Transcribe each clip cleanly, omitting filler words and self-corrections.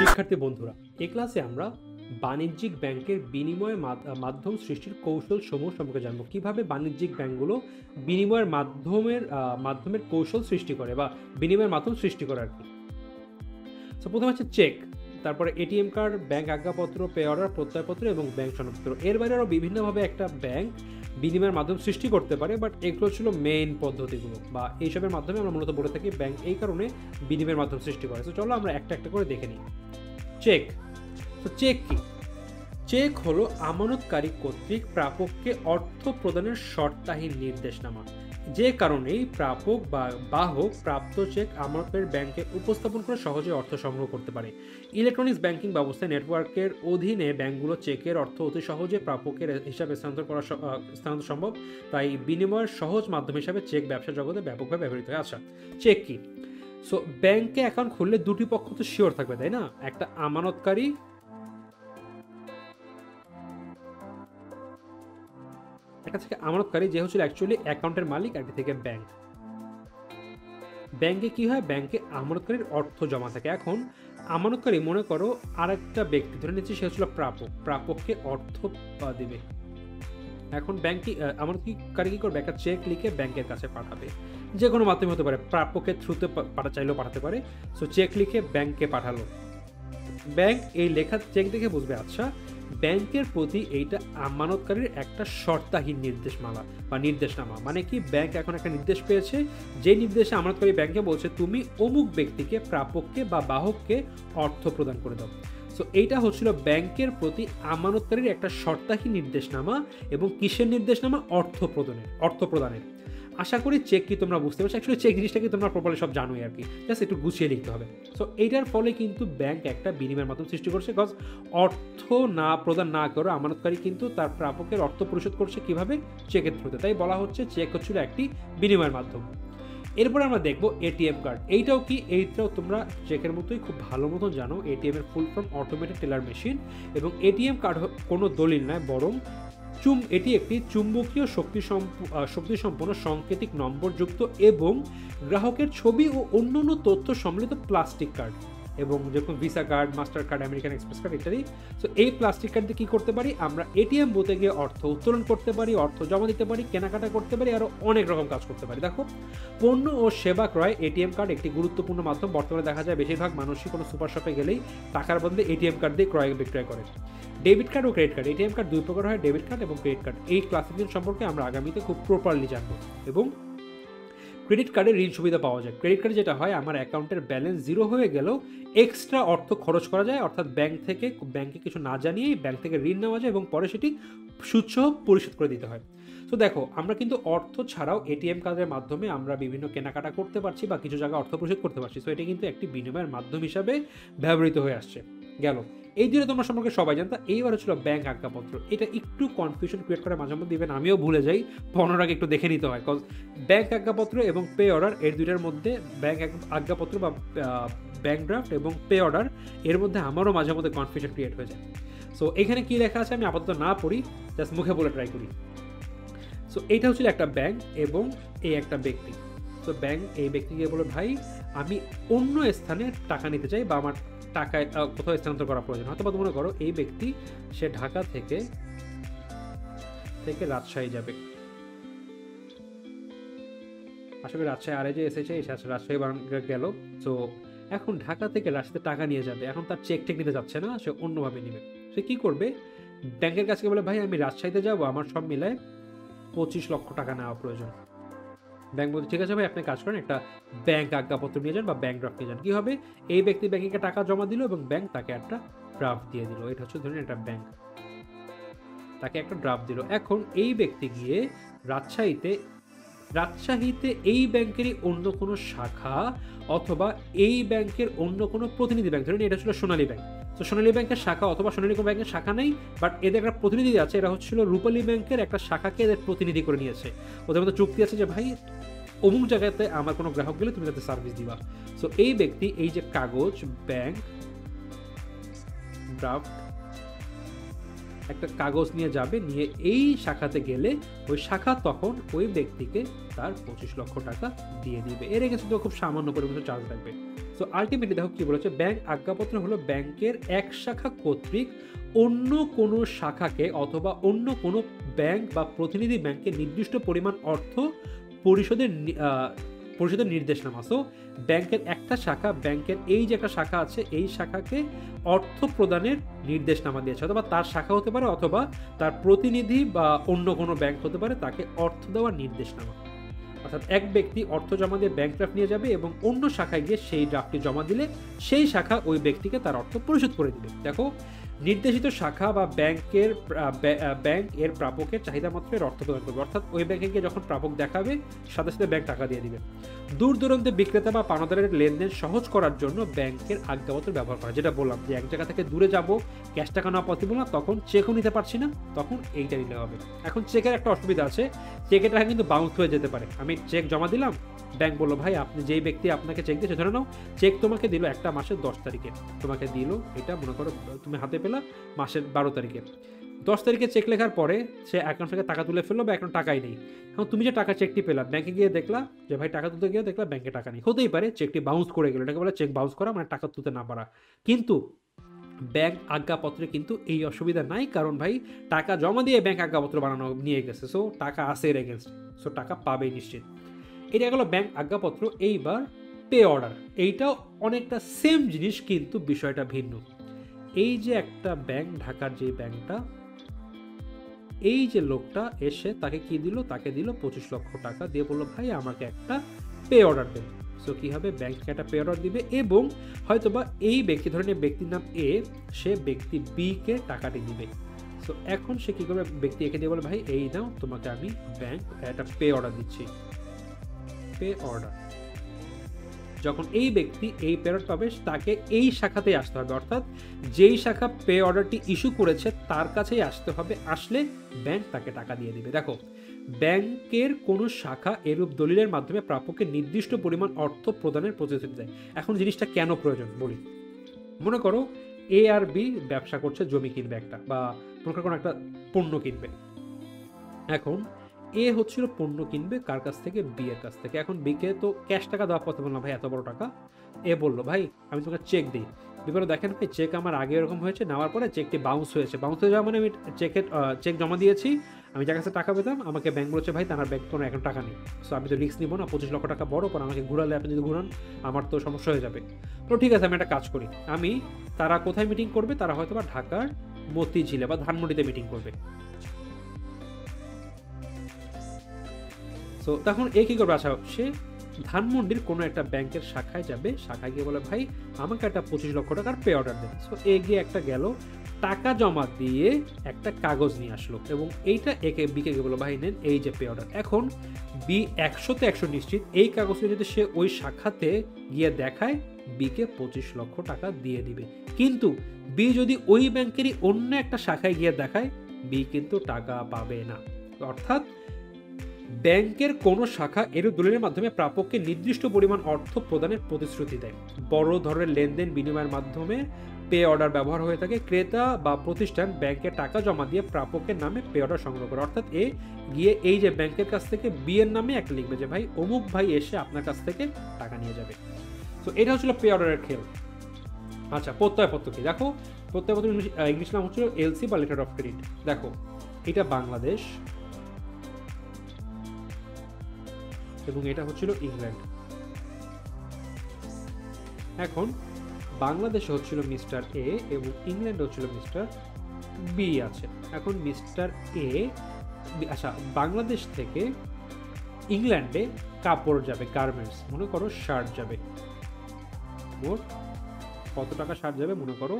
শিক্ষার্থী বন্ধুরা, এই ক্লাসে আমরা বাণিজ্যিক ব্যাংকের বিনিময় মাধ্যম সৃষ্টির কৌশল সমূহ সম্পর্কে জানবো। কিভাবে বাণিজ্যিক ব্যাংকগুলো বিনিময়ের মাধ্যমের কৌশল সৃষ্টি করে বা বিনিময়ের মাধ্যম সৃষ্টি করে আর কি। তো প্রথমে হচ্ছে চেক, তারপরে এটিএম কার্ড, ব্যাংক আজ্ঞাপত্র, পে অর্ডার, প্রত্যয়পত্র এবং ব্যাংক সনদপত্র। এর বাইরে আরও বিভিন্নভাবে একটা ব্যাংক বিনিময়ের মাধ্যম সৃষ্টি করতে পারে, বাট এগুলো ছিল মেইন পদ্ধতিগুলো বা এইসবের মাধ্যমে আমরা মূলত বলে থাকি ব্যাংক এই কারণে বিনিময়ের মাধ্যম সৃষ্টি করে। তো চলো আমরা একটা একটা করে দেখে নিই। চেক। তো চেক কি? চেক হলো আমানতকারী কর্তৃক প্রাপককে অর্থ প্রদানের শর্তাহীন নির্দেশনামা, যে কারণেই প্রাপক বা বাহক প্রাপ্ত চেক আমানতকারী ব্যাংকে উপস্থাপন করে সহজে অর্থ সংগ্রহ করতে পারে। ইলেকট্রনিক্স ব্যাংকিং ব্যবস্থায় নেটওয়ার্কের অধীনে ব্যাংকগুলো চেকের অর্থ অতি সহজে প্রাপকের হিসাবে স্থানান্তর সম্ভব, তাই বিনিময়ের সহজ মাধ্যম হিসাবে চেক ব্যবসা জগতে ব্যাপকভাবে ব্যবহৃত হয়। আচ্ছা, চেক কি? সো ব্যাংকে অ্যাকাউন্ট খুললে দুটি পক্ষ তো শিওর থাকবে, তাই না? একটা আমানতকারী, একটা থেকে আমানতকারী যে হচ্ছে অ্যাকচুয়ালি অ্যাকাউন্টের মালিক, একটা থেকে ব্যাংক। ব্যাংকে কি হয়? ব্যাংকে আমানতকারীর অর্থ জমা থাকে। এখন আমানতকারী মনে করো আরেকটা ব্যক্তি, ধরে নিচ্ছি সে হচ্ছিল প্রাপক, প্রাপককে অর্থ দিবে। এখন ব্যাংকে আমানতকারী কি করবে? একটা চেক লিখে ব্যাংকের কাছে পাঠাবে, যে কোনো মাধ্যমে হতে পারে, প্রাপকের থ্রুতে চাইলেও পাঠাতে পারে। সো চেক লিখে ব্যাংকে পাঠালো। ব্যাংক এই লেখা চেক দেখে বুঝবে আচ্ছা ব্যাংকের প্রতি এইটা আমানতকারীর একটা শর্তাহীন নির্দেশমালা বা নির্দেশনামা। মানে কি, ব্যাংক এখন একটা নির্দেশ পেয়েছে, যে নির্দেশে আমানতকারী ব্যাংকে বলছে তুমি অমুক ব্যক্তিকে, প্রাপককে বা বাহককে অর্থ প্রদান করে দাও। সো এইটা হচ্ছিল ব্যাংকের প্রতি আমানতকারীর একটা শর্তাহীন নির্দেশনামা। এবং কিসের নির্দেশনামা? অর্থ প্রদানের। আশা করি চেক কি তোমরা বুঝতে পারছো। অ্যাকচুয়ালি চেক জিনিসটাকে তোমরা প্রপারলি সব জানোই আর কি, জাস্ট একটু গুছিয়ে লিখতে হবে। সো এইটার ফলে কিন্তু ব্যাংক একটা বিনিময়ের মাধ্যম সৃষ্টি করছে, বিকজ অর্থ প্রদান না করে আমানতকারী কিন্তু তার প্রাপকের অর্থ পরিশোধ করছে কিভাবে? চেকের থ্রুতে। তাই বলা হচ্ছে চেক হচ্ছিল একটি বিনিময়ের মাধ্যম। এরপর আমরা দেখবো এটিএম কার্ড। এইটাও কি? এইটাও তোমরা চেকের মতোই খুব ভালো মতো জানো। এটিএম এর full form automated teller machine. এবং এটিএম কার্ড কোনো দলিল নয়, বরং এটি একটি চুম্বকীয় শক্তিসম্পন্ন সাংকেতিক নম্বরযুক্ত এবং গ্রাহকের ছবি ও অন্যান্য তথ্য সম্মিলিত প্লাস্টিক কার্ড, এবং যেরকম visa card, master card, American express card ইত্যাদি। সো এই প্লাস্টিক কার্ড দিয়ে কী করতে পারি? আমরা এটিএম বুথে গিয়ে অর্থ উত্তোলন করতে পারি, অর্থ জমা দিতে পারি, কেনাকাটা করতে পারি, আরও অনেক রকম কাজ করতে পারি। দেখো, পণ্য ও সেবা ক্রয় এটিএম কার্ড একটি গুরুত্বপূর্ণ মাধ্যম। বর্তমানে দেখা যায় বেশিরভাগ মানুষই কোনো সুপার শপে গেলেই টাকার বদলে এটিএম কার্ড দিয়ে ক্রয় বিক্রয় করে। ডেবিট কার্ড ও ক্রেডিট কার্ড। এটিএম কার্ড দুই প্রকার হয়, ডেবিট কার্ড এবং ক্রেডিট কার্ড। এই ক্লাসিফিকেশন সম্পর্কে আমরা আগামীতে খুব প্রপারলি জানবো। এবং ক্রেডিট কার্ডে ঋণ সুবিধা পাওয়া যায়। ক্রেডিট কার্ডে যেটা হয়, আমার অ্যাকাউন্টের ব্যালেন্স জিরো হয়ে গেলেও এক্সট্রা অর্থ খরচ করা যায়, অর্থাৎ ব্যাংকে কিছু না জানিয়েই ব্যাংক থেকে ঋণ নেওয়া যায় এবং পরে সেটি সুদসহ পরিশোধ করে দিতে হয়। তো দেখো, আমরা কিন্তু অর্থ ছাড়াও এটিএম কার্ডের মাধ্যমে আমরা বিভিন্ন কেনাকাটা করতে পারছি বা কিছু জায়গায় অর্থ পরিশোধ করতে পারছি। সো এটি কিন্তু একটি বিনিময়ের মাধ্যম হিসাবে ব্যবহৃত হয়ে আসছে। গেল, এই দুটো তোমরা সম্পর্কে সবাই জানতা। এইবার হচ্ছিল ব্যাংক আজ্ঞাপত্র। এটা একটু কনফিউশন ক্রিয়েট করে মাঝে মধ্যে, ইভেন আমিও ভুলে যাই, পনেরো আগে একটু দেখে নিতে হয়। কজ ব্যাংক আজ্ঞাপত্র এবং পে অর্ডার এর দুইটার মধ্যে, ব্যাংক আজ্ঞাপত্র বা ব্যাংক ড্রাফট এবং পে অর্ডার এর মধ্যে আমারও মাঝে মধ্যে কনফিউশন ক্রিয়েট হয়ে যায়। সো এখানে কি লেখা আছে আমি আপাতত না পড়ি, জাস্ট মুখে বলে ট্রাই করি। সো এইটা হচ্ছিল একটা ব্যাংক এবং এই একটা ব্যক্তি। তো ব্যাংক এই ব্যক্তিকে বলে, ভাই আমি অন্য স্থানে টাকা নিতে চাই বা আমার টাকায় কোথাও স্থানান্তর করা প্রয়োজন। হয়তো বা মনে করো এই ব্যক্তি সে ঢাকা থেকে রাজশাহী যাবে। আসলে রাজশাহী আরে যে এসেছে, রাজশাহী গেল। তো এখন ঢাকা থেকে রাজশাহীতে টাকা নিয়ে যাবে। এখন তার চেক নিতে যাচ্ছে না, সে অন্যভাবে নেবে। সে কি করবে? ব্যাংকের কাছে বলে, ভাই আমি রাজশাহীতে যাবো, আমার সব মিলায় 25 লক্ষ টাকা নেওয়া প্রয়োজন। ব্যাংক বলতে, ঠিক আছে ভাই, আপনি কাজ করেন, একটা ব্যাংক আজ্ঞাপত্র নিয়ে যান বা ব্যাংক ড্রাফট নিয়ে যান। কি হবে? এই ব্যক্তি ব্যাংকে টাকা জমা দিল এবং ব্যাংক তাকে একটা ড্রাফট দিয়ে দিল। এটা হচ্ছে ধরুন একটা ব্যাংক তাকে একটা ড্রাফট দিল। এখন এই ব্যক্তি গিয়ে রাজশাহীতে এই ব্যাংকেরই অন্য কোনো শাখা অথবা এই ব্যাংকের অন্য কোনো প্রতিনিধি ব্যাংক, ধরুন এটা ছিল সোনালী ব্যাংক, তো সোনালী ব্যাংকের শাখা অথবা সোনালী কোনো ব্যাংকের শাখা নেই, বাট এদের একটা প্রতিনিধি আছে। এরা হচ্ছিল রূপালী ব্যাংকের একটা শাখাকে এদের প্রতিনিধি করে নিয়েছে। ওদের মধ্যে চুক্তি আছে যে ভাই অমুক জায়গাতে আমার কোনো গ্রাহক গেলে তুমি তাদের সার্ভিস দিবা। সো এই ব্যক্তি এই যে কাগজ, ব্যাংক ড্রাফট একটা কাগজ নিয়ে যাবে, নিয়ে এই শাখাতে গেলে ওই শাখা তখন ওই ব্যক্তিকে তার 25 লক্ষ টাকা দিয়ে দিবে। এর এগেন্সে তো খুব সামান্য পরিমাণে চার্জ লাগবে। সো আলটিমেটলি দেখো কি বলেছে, ব্যাংক আজ্ঞাপত্র হলো ব্যাংকের এক শাখা কর্তৃক অন্য কোনো শাখাকে অথবা অন্য কোনো ব্যাংক বা প্রতিনিধি ব্যাংকে নির্দিষ্ট পরিমাণ অর্থ পরিশোধের নির্দেশনামা। সো ব্যাংকের একটা শাখা, ব্যাংকের এই যে একটা শাখা আছে, এই শাখাকে অর্থ প্রদানের নির্দেশনামা দিয়েছে, অথবা তার শাখা হতে পারে অথবা তার প্রতিনিধি বা অন্য কোনো ব্যাংক হতে পারে, তাকে অর্থ দেওয়ার নির্দেশনামা। অর্থাৎ এক ব্যক্তি অর্থ জমা দিয়ে ব্যাংক ড্রাফট নিয়ে যাবে এবং অন্য শাখায় গিয়ে সেই ড্রাফটটি জমা দিলে সেই শাখা ওই ব্যক্তিকে তার অর্থ পরিশোধ করে দিবে। দেখো, নির্দেশিত শাখা বা ব্যাংক এর প্রাপকের চাহিদা মাত্র এর অর্থ প্রদান করবে। অর্থাৎ ওই ব্যাংকে গিয়ে যখন প্রাপক দেখাবে, সাথে সাথে ব্যাংক টাকা দিয়ে দিবে। দূর দূরান্তে বিক্রেতা বা পাওনাদারের লেনদেন সহজ করার জন্য ব্যাংকের আজ্ঞাপত্র ব্যবহার করা। যেটা বললাম যে এক জায়গা থেকে দূরে যাব, ক্যাশ টাকা নেওয়া পসিবল না, তখন চেকও নিতে পারছি না, তখন এইটা নিতে হবে। এখন চেকের একটা অসুবিধা আছে, চেকের টাকা কিন্তু বাউন্স হয়ে যেতে পারে। আমি চেক জমা দিলাম, ব্যাংক বললো ভাই আপনি যেই ব্যক্তি আপনাকে চেক দিয়েছে, ধরে নাও চেক তোমাকে দিল একটা মাসের 10 তারিখে, তোমাকে দিল এটা মনে করো তুমি হাতে পেলা মাসের 12 তারিখে। 10 তারিখে চেক লেখার পরে সে অ্যাকাউন্ট থেকে টাকা তুলে ফেললো বা এখন টাকাই নেই। এখন তুমি যে টাকা চেকটি পেলা, ব্যাংকে গিয়ে দেখলা যে ভাই টাকা তুলতে গিয়ে দেখলা ব্যাংকে টাকা নেই। হতেই পারে চেকটি বাউন্স করে গেল, এটাকে বলে চেক বাউন্স করা, মানে টাকা তুলতে না পারা। কিন্তু ব্যাংক আজ্ঞাপত্রে কিন্তু এই অসুবিধা নাই, কারণ ভাই টাকা জমা দিয়ে ব্যাংক আজ্ঞাপত্র বানানো নিয়ে গেছে, সো টাকা আছে এর এগেনস্ট, সো টাকা পাবেই নিশ্চিত। এটা গেল ব্যাংক আজ্ঞাপত্র। এইবার পে অর্ডার, এইটাও অনেকটা সেম জিনিস কিন্তু বিষয়টা ভিন্ন। এই যে একটা ব্যাংক, ঢাকার যে ব্যাংকটা, এই যে লোকটা এসে তাকে কি দিল, তাকে দিল 25 লক্ষ টাকা দিয়ে বললো ভাই আমাকে একটা পে অর্ডার দেন। সো কি হবে, ব্যাংককে একটা পে অর্ডার দিবে এবং হয়তোবা এই ব্যক্তি, ধরনের ব্যক্তির নাম এ, সে ব্যক্তি বি কে টাকাটি দিবে। সো এখন সে কি করবে, ব্যক্তি একে দিয়ে বলে ভাই এই নাও তোমাকে আমি ব্যাংক একটা পে অর্ডার দিচ্ছি। পে অর্ডার যখন এই ব্যক্তি এই পে অর্ডার পাবে, তাকে এই শাখাতেই আসতে হবে, অর্থাৎ যেই শাখা পে অর্ডারটি ইস্যু করেছে তার কাছেই আসতে হবে। আসলে ব্যাংক তাকে টাকা দিয়ে দিবে। দেখো, ব্যাংকের কোনো শাখা এরূপ দলিলের মাধ্যমে প্রাপকের নির্দিষ্ট পরিমাণ অর্থ প্রদানের প্রতিশ্রুতি দেয়। এখন জিনিসটা কেন প্রয়োজন বলি। মনে করো এ আর বি ব্যবসা করছে, জমি কিনবে একটা, বা মনে করো কোনো একটা পণ্য কিনবে। এখন এ হচ্ছিল পণ্য কিনবে কার কাছ থেকে, বি এর কাছ থেকে। এখন বিকে তো ক্যাশ টাকা দেওয়া পসিবল না ভাই, এত বড় টাকা। এ বললো ভাই আমি তোমাকে চেক দিই। বিপরে দেখেন ভাই চেক আমার আগে এরকম হয়েছে, নেওয়ার পরে চেকটি বাউন্স হয়েছে। বাউন্স হয়ে যাওয়া মানে আমি চেক জমা দিয়েছি, আমি যার কাছে টাকা পেতাম, আমাকে ব্যাংক বলেছে ভাই তার ব্যাংক কোনো এখন টাকা নেই। সো আমি তো রিস্ক নিবো না, 25 লক্ষ টাকা বড়, পর আমাকে ঘুরালে আপনি যদি ঘুরান আমার তো সমস্যা হয়ে যাবে। তো ঠিক আছে, আমি একটা কাজ করি, আমি তারা কোথায় মিটিং করবে, তারা হয়তো বা ঢাকার মতিঝিলে বা ধানমন্ডিতে মিটিং করবে। সো তখন এ কী করবে, আচ্ছা সে ধানমন্ডির কোনো একটা ব্যাংকের শাখায় যাবে, শাখায় গিয়ে বলে ভাই আমাকে একটা 25 লক্ষ টাকার পে অর্ডার দেন। সো এ গিয়ে একটা গেল, টাকা জমা দিয়ে একটা কাগজ নিয়ে আসলো এবং এইটা একে বিকে গিয়ে বলো ভাই নেন এই যে পে অর্ডার। এখন বি 100তে 100 নিশ্চিত এই কাগজটা যদি সে ওই শাখাতে গিয়ে দেখায়, বিকে 25 লক্ষ টাকা দিয়ে দিবে। কিন্তু বি যদি ওই ব্যাংকেরই অন্য একটা শাখায় গিয়ে দেখায়, বি কিন্তু টাকা পাবে না। অর্থাৎ ব্যাংকের কোনো শাখা এরূপ দলিলের মাধ্যমে প্রাপককে নির্দিষ্ট পরিমাণ অর্থ প্রদানের প্রতিশ্রুতি দেয়। বড় ধরনের লেনদেন বিনিময়ের মাধ্যমে পে অর্ডার ব্যবহার হয়ে থাকে। ক্রেতা বা প্রতিষ্ঠান ব্যাংকে টাকা জমা দিয়ে প্রাপকের নামে পে অর্ডার সংগ্রহ করে। অর্থাৎ এ গিয়ে এই যে ব্যাংকের কাছ থেকে বি এর নামে একটা লিখবে যে ভাই অমুক ভাই এসে আপনার কাছ থেকে টাকা নিয়ে যাবে। তো এটা হচ্ছিল পে অর্ডারের খেল। আচ্ছা, প্রত্যয়পত্র কি? দেখো, প্রত্যয়পত্র ইংলিশ নাম হচ্ছিল এলসি বা লেটার অফ ক্রেডিট। দেখো, এটা বাংলাদেশ এবং এটা হচ্ছিল ইংল্যান্ড। এখন বাংলাদেশে হচ্ছিল মিস্টার এ এবং ইংল্যান্ডে হচ্ছিল মিস্টার বি আছে। এখন মিস্টার এ, আচ্ছা বাংলাদেশ থেকে ইংল্যান্ডে কাপড় যাবে, গার্মেন্টস, মনে করো শার্ট যাবে। মোট কত টাকা শার্ট যাবে? মনে করো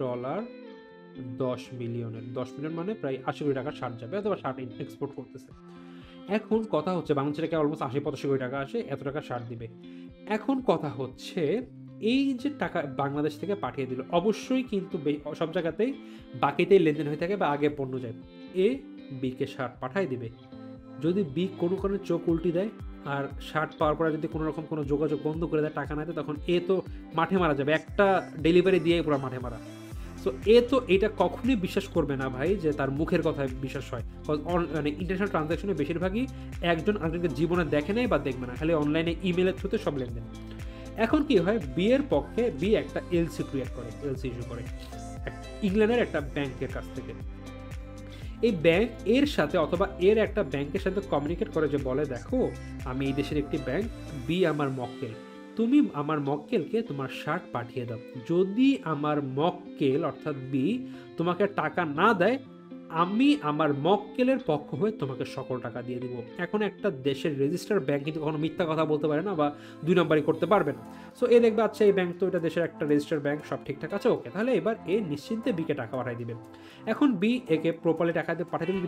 ডলার 10 মিলিয়নের, 10 মিলিয়ন মানে প্রায় 80 কোটি টাকার শার্ট যাবে, অথবা শার্ট এক্সপোর্ট করতেছে। এখন কথা হচ্ছে বাংলাদেশ থেকে অলমোস্ট 80-85 কোটি টাকা আসে, এত টাকা শার্ট দিবে। এখন কথা হচ্ছে এই যে টাকা বাংলাদেশ থেকে পাঠিয়ে দিল, অবশ্যই কিন্তু সব জায়গাতেই বাকিতেই লেনদেন হয়ে থাকে বা আগে পণ্য যায়। এ বিকে শার্ট পাঠিয়ে দিবে। যদি বি কোনো কারণে চোখ উল্টি দেয় আর শার্ট পাওয়ার পরে যদি কোনো রকম কোনো যোগাযোগ বন্ধ করে দেয়, টাকা না দেয়, তখন এ তো মাঠে মারা যাবে, একটা ডেলিভারি দিয়ে পুরো মাঠে মারা। সো তো এটা কখনোই বিশ্বাস করবে না ভাই যে তার মুখের কথায় বিশ্বাস হয়, মানে ইন্টারন্যাশনাল ট্রানজাকশনে বেশিরভাগই একজন আরেকজনকে জীবনে দেখে নেয় বা দেখবে না, খালি অনলাইনে ইমেলের থ্রুতে সব লেনদেন। এখন কি হয়, বিয়ের পক্ষে একটা এলসি ক্রিয়েট করে, এলসি ইস্যু করে ইংল্যান্ডের একটা ব্যাংকের কাছ থেকে। এই ব্যাংক এর সাথে অথবা এর একটা ব্যাংকের সাথে কমিউনিকেট করে, যে বলে দেখো আমি এই দেশের একটি ব্যাংক, বি আমার মক্কেল, তুমি আমার মক্কেলকে তোমার শার্ট পাঠিয়ে দাও। যদি আমার মক্কেল অর্থাৎ বি তোমাকে টাকা না দেয়, আমি আমার মক্কেলের পক্ষ হয়ে তোমাকে সকল টাকা দিয়ে দিব। এখন একটা দেশের রেজিস্টার ব্যাংক কিন্তু কখনো মিথ্যা কথা বলতে পারে না বা দুই নম্বরই করতে পারবে না। সো দেখবে আচ্ছা এই ব্যাংক তো এটা দেশের একটা রেজিস্টার ব্যাংক, সব ঠিকঠাক আছে, ওকে, তাহলে এবার নিশ্চিন্তে বিকে টাকা পাঠিয়ে দিবে। এখন বি একে প্রপারলি টাকা দিয়ে পাঠিয়ে দিবে।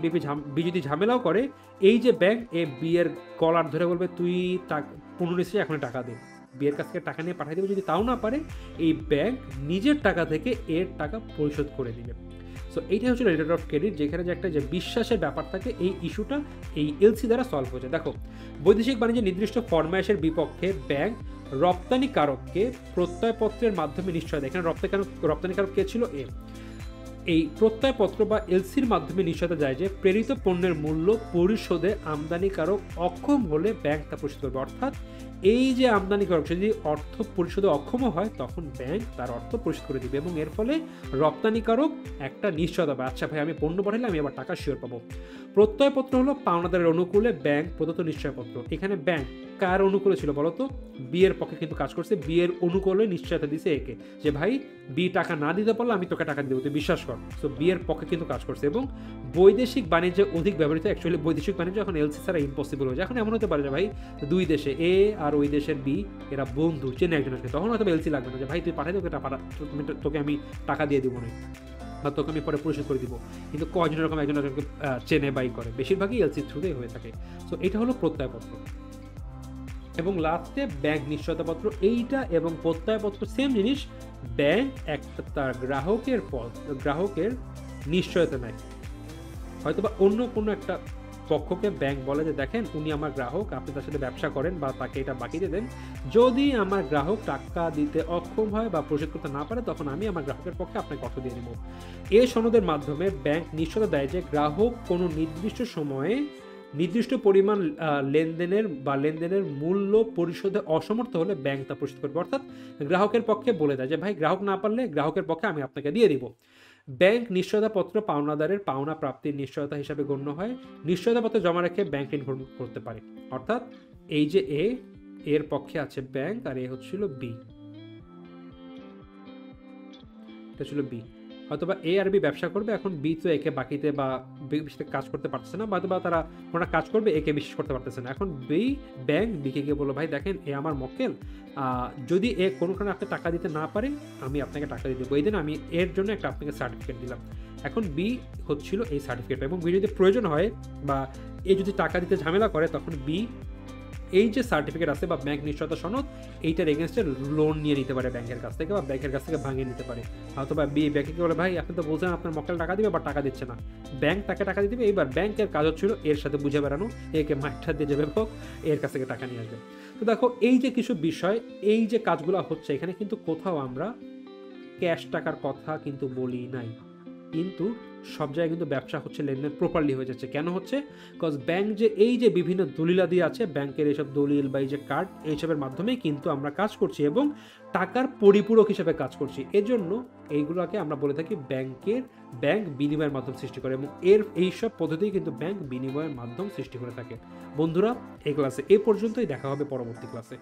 বি যদি ঝামেলাও করে, এই যে ব্যাংক বি এর কলার ধরে বলবে তুই পুনঃনিশ্চয়ই এখন টাকা দে, বিয়ের কাছ থেকে টাকা নিয়ে পাঠিয়ে দেবে। যদি তাও না পারে, এই ব্যাংক নিজের টাকা থেকে এর টাকা পরিশোধ করে দিবে। সো এইটাই হচ্ছে লেটার অফ ক্রেডিট, যেখানে যে একটা যে বিশ্বাসের ব্যাপার থাকে, এই ইস্যুটা এই এলসি দ্বারা সলভ হয়ে যায়। দেখো, বৈদেশিক বাণিজ্যের নির্দিষ্ট ফরমায়েশের বিপক্ষে ব্যাংক রপ্তানিকারককে প্রত্যয়পত্রের মাধ্যমে নিশ্চয়তা, এখানে রপ্তানিকারক কে ছিল? এই প্রত্যয়পত্র বা এলসির মাধ্যমে নিশ্চয়তা যায় যে প্রেরিত পণ্যের মূল্য পরিশোধে আমদানিকারক অক্ষম হলে ব্যাংক তা পরিশোধ করবে। অর্থাৎ এই যে আমদানিকারক যদি অর্থ পরিশোধে অক্ষম হয়, তখন ব্যাংক তার অর্থ পরিশোধ করে দিবে এবং এর ফলে রপ্তানিকারক একটা নিশ্চয়তা পাবে, আচ্ছা ভাই আমি পণ্য পাঠালে আমি আবার টাকা শিওর পাবো। প্রত্যয়পত্র হলো পাওনাদারের অনুকূলে ব্যাংক প্রদত্ত নিশ্চয়পত্র। এখানে ব্যাংক কার অনুকূলে ছিল বলতো? বি এর পক্ষে কিন্তু কাজ করছে, বি এর অনুকূলে নিশ্চয়তা দিছে একে, যে ভাই বি টাকা না দিতে পারলে আমি তোকে টাকা দেবো, তুই বিশ্বাস কর। সো বি এর পক্ষে কিন্তু কাজ করছে। এবং বৈদেশিক বাণিজ্যে অধিক ব্যবহৃত, অ্যাকচুয়ালি বৈদেশিক বাণিজ্য এখন এলসি ছাড়া ইম্পসিবল হয়ে যায়। এখন এমন হতে পারে যে ভাই দুই দেশে এ আর ওই দেশের বি এরা বন্ধু, চেনে একজনকে, তখন হয়তো এলসি লাগবে না, যে ভাই তুই পাঠাই তোকে তোকে আমি টাকা দিয়ে দিব না, বা তোকে আমি পরে পরিশোধ করে দিব। কিন্তু কয়জন এরকম একজনকে চেনে বাই করে, বেশিরভাগই এলসি থ্রুতেই হয়ে থাকে। সো এটা হলো প্রত্যয়পত্র। এবং লাস্টে ব্যাংক নিশ্চয়তাপত্র, এইটা এবং প্রত্যয়পত্র সেম জিনিস। ব্যাংক একটা তার গ্রাহকের নিশ্চয়তা নেয়, হয়তোবা অন্য কোনো একটা পক্ষকে ব্যাংক বলে যে দেখেন উনি আমার গ্রাহক, আপনি তার সাথে ব্যবসা করেন বা তাকে এটা বাকি দিয়ে দেন, যদি আমার গ্রাহক টাকা দিতে অক্ষম হয় বা পরিশোধ করতে না পারে, তখন আমি আমার গ্রাহকের পক্ষে আপনাকে অর্থ দিয়ে দেব। এই সনদের মাধ্যমে ব্যাংক নিশ্চয়তা দেয় যে গ্রাহক কোনো নির্দিষ্ট সময়ে নির্দিষ্ট পরিমাণ লেনদেনের মূল্য পরিশোধে অসমর্থ হলে ব্যাংক তা পরিশোধ করবে। অর্থাৎ গ্রাহকের পক্ষে বলে দেয় যে ভাই গ্রাহক না পারলে গ্রাহকের পক্ষে আমি আপনাকে দিয়ে দিব। ব্যাংক নিশ্চয়তাপত্র পাওনাদারের পাওনা প্রাপ্তির নিশ্চয়তা হিসাবে গণ্য হয়। নিশ্চয়তাপত্র জমা রেখে ব্যাংক ঋণ গ্রহণ করতে পারে। অর্থাৎ এই যে এর পক্ষে আছে ব্যাংক, আর হচ্ছিল বি, এটা ছিল বি। হয়তোবা এ আর বি ব্যবসা করবে, এখন বি তো একে বাকিতে বা কাজ করতে পারতেছে না, হয়তো বা তারা কোনো কাজ করবে, একে বিশ্বাস করতে পারতেছে না। এখন ব্যাংক বিকে গিয়ে বললো ভাই দেখেন এ আমার মক্কেল, যদি এ কোনো কারণে আপনাকে টাকা দিতে না পারে, আমি আপনাকে টাকা দিয়ে দেবো, এই দিন আমি এর জন্য একটা আপনাকে সার্টিফিকেট দিলাম। এখন বি হচ্ছিল এই সার্টিফিকেট, এবং বি যদি প্রয়োজন হয় বা এ যদি টাকা দিতে ঝামেলা করে, তখন বি এই যে সার্টিফিকেট আছে বা ব্যাংক নিশ্চয়তা সনদ, এইটার এগেনস্টে লোন নিয়ে নিতে পারে ব্যাংকের কাছ থেকে, বা ব্যাংকের কাছ থেকে ভাঙিয়ে নিতে পারে। অথবা বি ব্যাংকে বলে ভাই আপনি তো বলছেন আপনার মক্কেল টাকা দিবে বা টাকা দিচ্ছে না, ব্যাংক তাকে টাকা দিয়ে দিবে। এইবার ব্যাংকের কাজ হচ্ছিল এর সাথে বুঝে বেড়ানো, একে মাঠটা দিয়ে যাবে হোক, এর কাছ থেকে টাকা নিয়ে আসবে। তো দেখো এই যে কিছু বিষয়, এই যে কাজগুলো হচ্ছে, এখানে কিন্তু কোথাও আমরা ক্যাশ টাকার কথা কিন্তু বলি নাই, কিন্তু সব জায়গায় কিন্তু ব্যবসা হচ্ছে, লেনদেন প্রপারলি হয়ে যাচ্ছে। কেন হচ্ছে? বিকজ ব্যাংক যে এই যে বিভিন্ন দলিলাদি আছে, ব্যাংকের এইসব দলিল বা এই যে কার্ড, এইসবের মাধ্যমেই কিন্তু আমরা কাজ করছি এবং টাকার পরিপূরক হিসেবে কাজ করছি। এজন্য এইগুলোকে আমরা বলে থাকি ব্যাংক বিনিময়ের মাধ্যম সৃষ্টি করে, এবং এইসব পদ্ধতিই কিন্তু ব্যাংক বিনিময়ের মাধ্যম সৃষ্টি করে থাকে। বন্ধুরা, এই ক্লাসে এই পর্যন্তই, দেখা হবে পরবর্তী ক্লাসে।